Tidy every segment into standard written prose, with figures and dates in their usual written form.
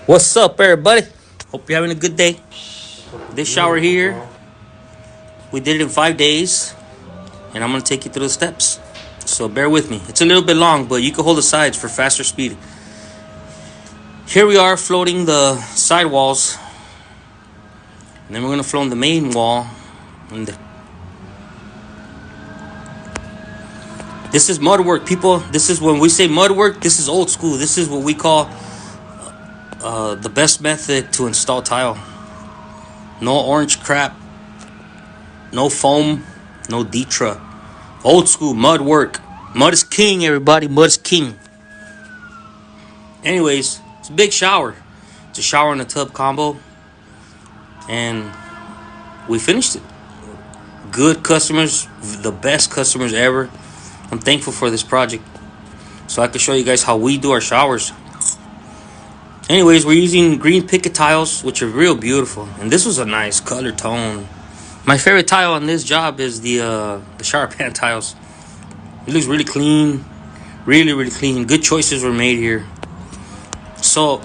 What's up, everybody? Hope you're having a good day. This shower here, we did it in 5 days, and I'm gonna take you through the steps. So bear with me. It's a little bit long, but you can hold the sides for faster speed. Here we are floating the side walls, and then we're gonna float the main wall. And this is mud work, people. This is when we say mud work. This is old school. This is what we call the best method to install tile. No orange crap, no foam, no Detra. Old school mud work. Mud is king, everybody. Mud is king. Anyways, it's a big shower. It's a shower and a tub combo. And we finished it. Good customers, the best customers ever. I'm thankful for this project. So I can show you guys how we do our showers. Anyways, we're using green picket tiles, which are real beautiful. And this was a nice color tone. My favorite tile on this job is the shower pan tiles. It looks really clean. Really clean. Good choices were made here. So,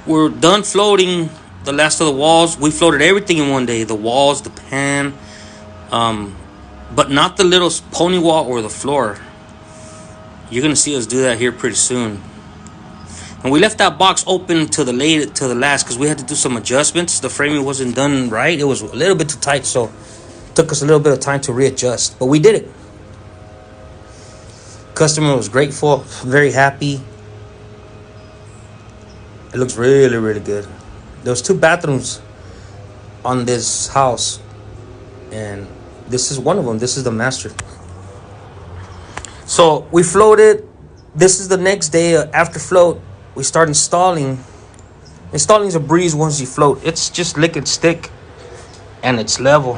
we're done floating the last of the walls. We floated everything in one day. The walls, the pan. But not the little pony wall or the floor. You're going to see us do that here pretty soon. And we left that box open to the last because we had to do some adjustments. The framing wasn't done right. It was a little bit too tight, so it took us a little bit of time to readjust. But we did it. Customer was grateful, very happy. It looks really good. There was 2 bathrooms on this house, and this is one of them. This is the master. So we floated. This is the next day after float. We start installing. Installing is a breeze once you float. It's just lick and stick, and it's level.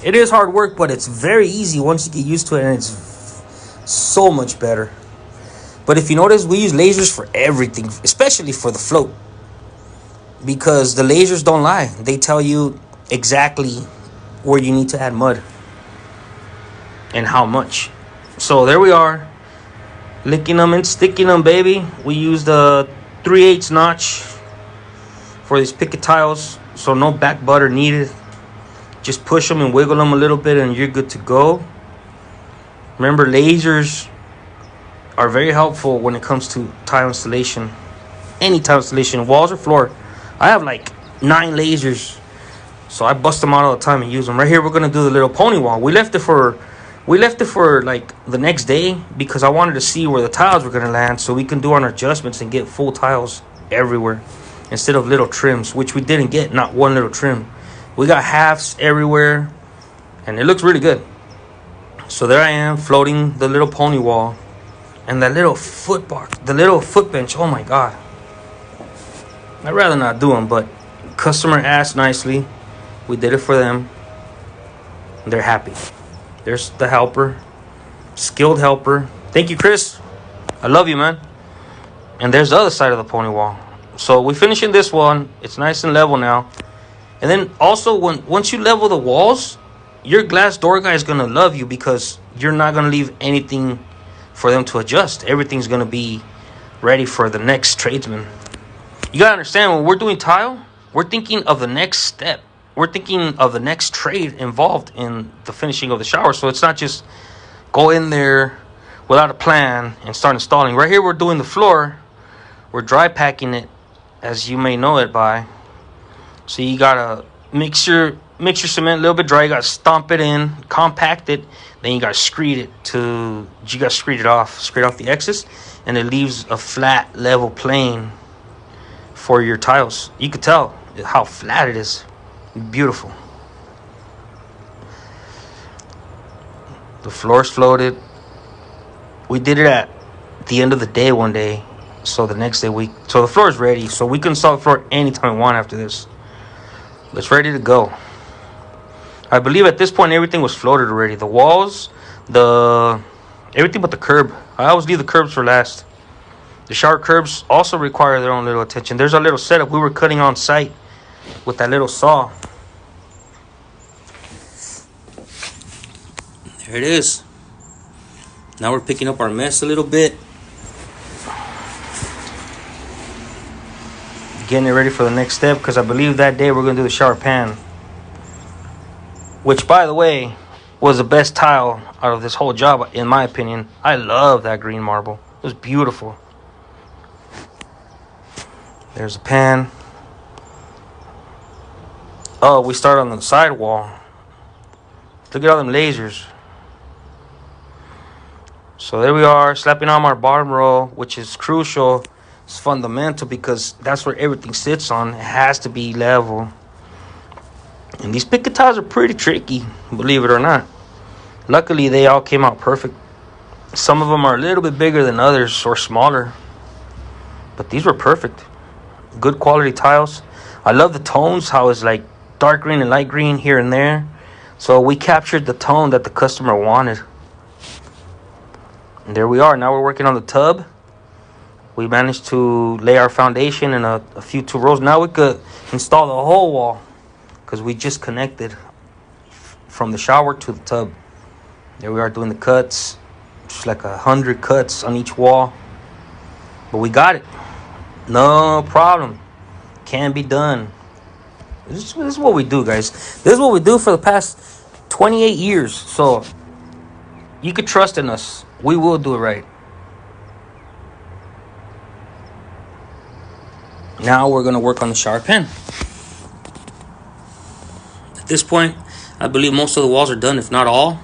It is hard work, but it's very easy once you get used to it, and it's so much better. But if you notice, we use lasers for everything, especially for the float, because the lasers don't lie. They tell you exactly where you need to add mud and how much. So there we are. Licking them and sticking them, baby. We used the 3/8 notch for these picket tiles, so no back butter needed. Just push them and wiggle them a little bit, and you're good to go. Remember, lasers are very helpful when it comes to tile installation. Any tile installation, walls or floor. I have like 9 lasers, so I bust them out all the time and use them. Right here, we're gonna do the little pony wall. We left it for like the next day because I wanted to see where the tiles were gonna land, so we can do our adjustments and get full tiles everywhere instead of little trims, which we didn't get. Not one little trim. We got halves everywhere, and it looks really good. So there I am floating the little pony wall and that little foot bar, the little foot bench. Oh my god! I'd rather not do them, but customer asked nicely. We did it for them. They're happy. There's the helper, skilled helper. Thank you, Chris. I love you, man. And there's the other side of the pony wall. So we're finishing this one. It's nice and level now. And then also, once you level the walls, your glass door guy is gonna love you because you're not gonna leave anything for them to adjust. Everything's gonna be ready for the next tradesman. You gotta understand, when we're doing tile, we're thinking of the next step. We're thinking of the next trade involved in the finishing of the shower. So it's not just go in there without a plan and start installing. Right here, we're doing the floor. We're dry packing it, as you may know it by. So you gotta mix your cement a little bit dry. You gotta stomp it in, compact it. Then you gotta screed it off. Screed off the excess, and it leaves a flat, level plane for your tiles. You could tell how flat it is. Beautiful. The floor's floated. We did it at the end of the day one day, so the next day so the floor is ready, so we can install the floor anytime we want after this. It's ready to go. I believe at this point everything was floated already. The walls, everything but the curb. I always leave the curbs for last. The shower curbs also require their own little attention. There's our little setup we were cutting on site with that little saw. There it is. Now we're picking up our mess a little bit. getting it ready for the next step, because I believe that day we're going to do the shower pan, which, by the way, was the best tile out of this whole job, in my opinion. I love that green marble. It was beautiful. There's a pan. Oh, we start on the side wall. Look at all them lasers. So there we are, slapping on our bottom row, which is crucial. It's fundamental because that's where everything sits on. It has to be level. And these picket tiles are pretty tricky, believe it or not. Luckily, they all came out perfect. Some of them are a little bit bigger than others or smaller, but these were perfect. Good quality tiles. I love the tones, how it's like dark green and light green here and there. So we captured the tone that the customer wanted. And there we are. Now we're working on the tub. We managed to lay our foundation in a few 2 rows. Now we could install the whole wall, because we just connected from the shower to the tub. There we are doing the cuts. Just like 100 cuts on each wall. But we got it. No problem. Can be done. This is what we do, guys. This is what we do for the past 28 years. So you could trust in us. We will do it right. Now we're going to work on the shower pan. At this point, I believe most of the walls are done, if not all.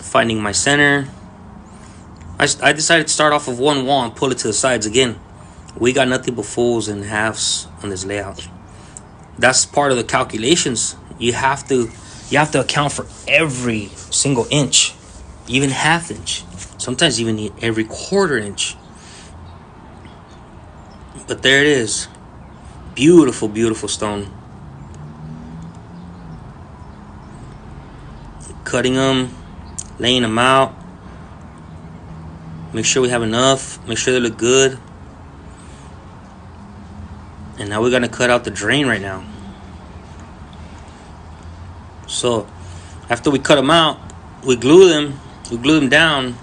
Finding my center. I decided to start off of one wall and pull it to the sides again. We got nothing but fulls and halves on this layout. That's part of the calculations. You have to account for every single inch, even half inch, sometimes even every quarter inch. But there it is. Beautiful, beautiful stone. Cutting them, laying them out. Make sure we have enough. Make sure they look good. And now we're going to cut out the drain right now. So after we cut them out, we glue them. We glue them down.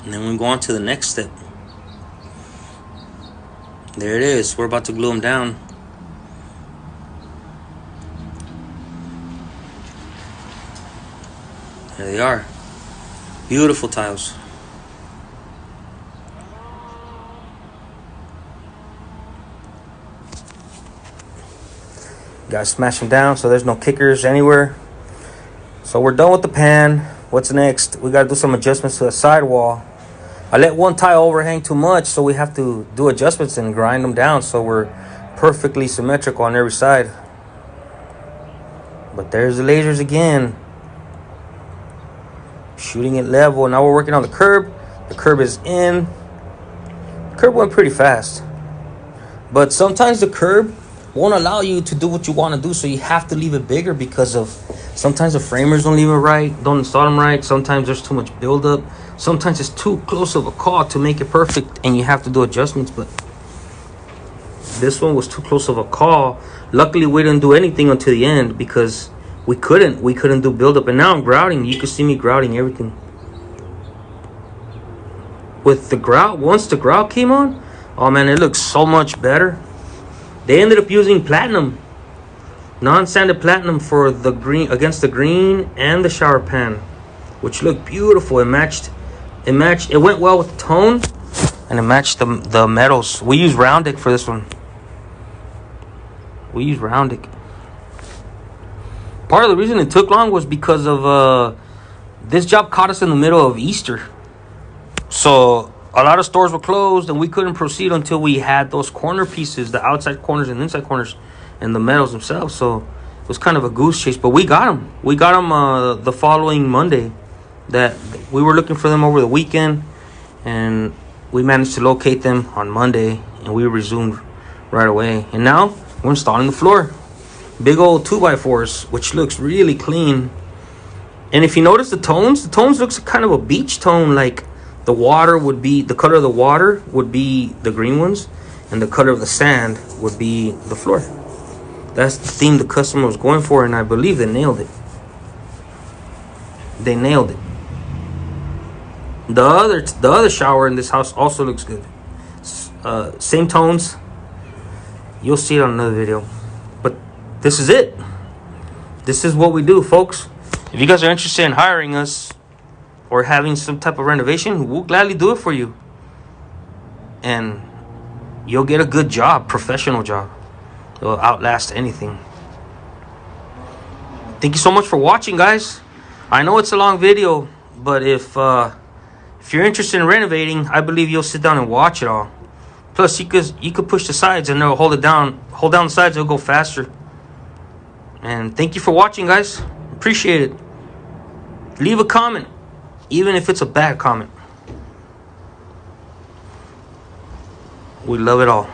And then we go on to the next step. There it is. We're about to glue them down. There they are. Beautiful tiles. Gotta smash them down so there's no kickers anywhere. So we're done with the pan. What's next? We gotta do some adjustments to the sidewall. I let one tile overhang too much, so we have to do adjustments and grind them down so we're perfectly symmetrical on every side. But there's the lasers again. Shooting it level. Now we're working on the curb. The curb is in. The curb went pretty fast. But sometimes the curb won't allow you to do what you want to do, so you have to leave it bigger because of sometimes the framers don't leave it right, don't install them right. Sometimes there's too much buildup. Sometimes it's too close of a call to make it perfect and you have to do adjustments. But this one was too close of a call. Luckily, we didn't do anything until the end because we couldn't do buildup. And now I'm grouting. You can see me grouting everything. With the grout, once the grout came on, oh man, it looks so much better. They ended up using platinum, non-sanded platinum for the green, against the green and the shower pan, which looked beautiful. It matched. It went well with the tone, and it matched the metals. We used Roundic for this one. We used Roundic. Part of the reason it took long was because of this job caught us in the middle of Easter, so a lot of stores were closed, and we couldn't proceed until we had those corner pieces, the outside corners and inside corners, and the metals themselves. So it was kind of a goose chase, but we got them. We got them the following Monday. That we were looking for them over the weekend, and we managed to locate them on Monday, and we resumed right away. And now we're installing the floor. Big old 2x4s, which looks really clean. And if you notice the tones looks kind of a beach tone, like the water would be, the color of the water would be the green ones, and the color of the sand would be the floor. That's the theme the customer was going for, and I believe they nailed it. They nailed it. The other shower in this house also looks good. Same tones. You'll see it on another video. But this is it. This is what we do, folks. If you guys are interested in hiring us or having some type of renovation, we'll gladly do it for you. And you'll get a good job, professional job. It'll outlast anything. Thank you so much for watching, guys. I know it's a long video, but if you're interested in renovating, I believe you'll sit down and watch it all. Plus, you could push the sides and they'll hold it down. Hold down the sides, it'll go faster. And thank you for watching, guys. Appreciate it. Leave a comment, even if it's a bad comment. We love it all.